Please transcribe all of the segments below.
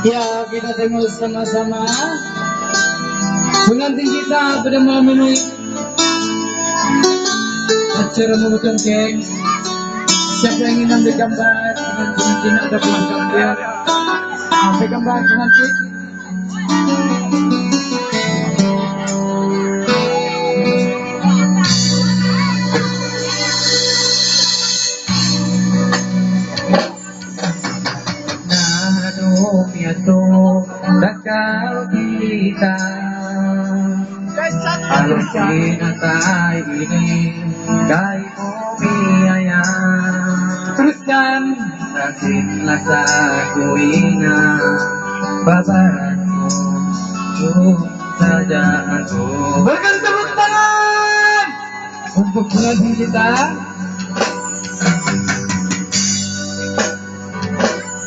Ya, kita tengok sama-sama pengantin kita pada malam ini. Acara memotong kek. Siapa yang ingin ambil gambar dengan pengantin ada pelanggan dia. Ambil gambar pengantin. Bakal kita harus sinatai ini kay pumiyayang Teruskan nasinlah sa tuwina babaran mo saja ako. berikan tepuk tangan untuk pengantin kita.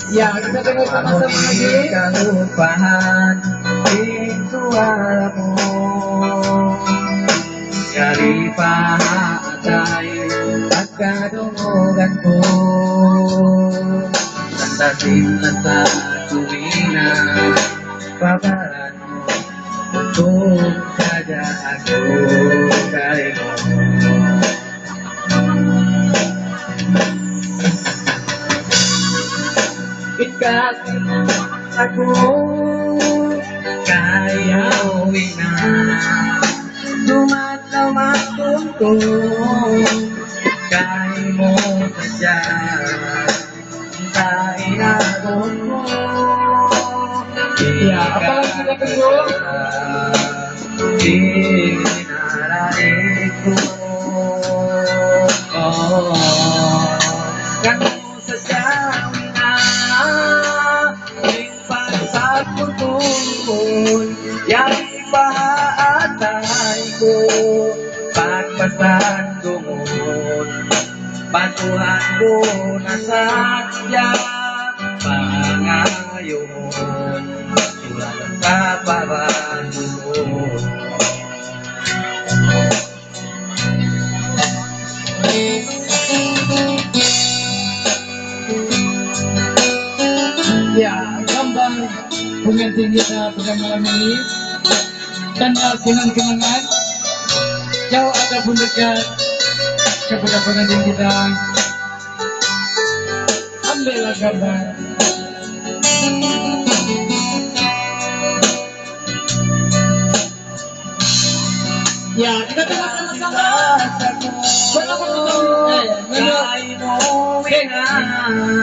Ya, kita tengok sama-sama lagi. Kalupahan ituamu dari pahatay at kadungugan ko sandasin na sa tuwina paparan mo kung sadya ako kay mo. Ikat ako kaya uwi na dumataw magtuntong kay mo sadya sa inabot mo. Ya, apa lagi kita tengok? Dinaraig ko kan mo sadya yang pahatay ko pagpasan tungon patuhan ko na sadya pangayon sulat sa pabanunod. Ya, gambar pengantin kita pada malam ini dan kenang-kenangan jauh ataupun dekat kepada pengantin kita. Ambillah gambar. Ya, kita tengok sama-sama.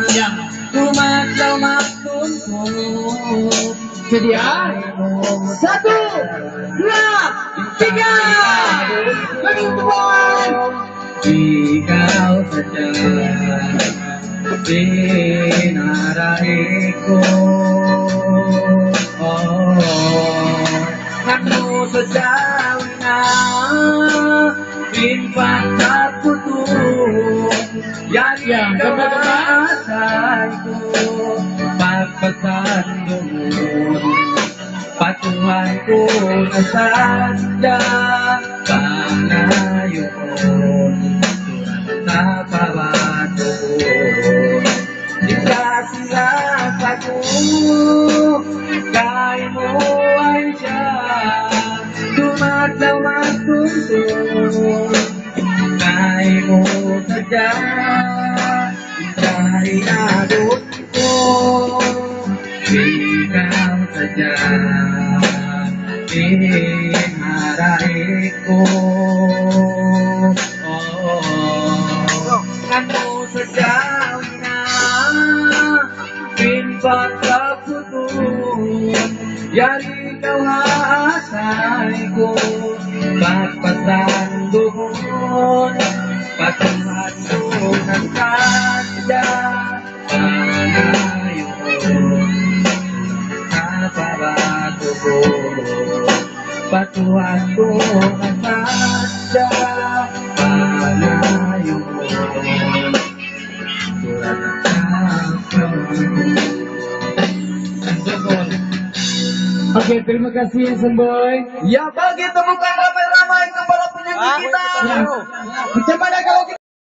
Ya, Tumatlaw magtuntun sedia. 1, 2, 3. Magtutuan. ikaw sadya dinaraig ko ano sadya na pinpagkakutun yan kamasay ko pagpasandungon patuhan ko na sadya pangayon sa pabatun ikasilas ako kay mo ay siya dumadlaw magtuntun kay mo sadya ika'y abot ko ikaw sadya dinaraig ko ano sadya na pinpagkakutun yari ikaw haasay ko pagpasandungon patuhan ko ng sadya pangayon sa pabato ko patuhan ko ng sadya pangayon sulat sa Oke, terima kasih ya Semboy. ya bagi temukan ramai-ramai kepala penyanyi kita. Ya, kita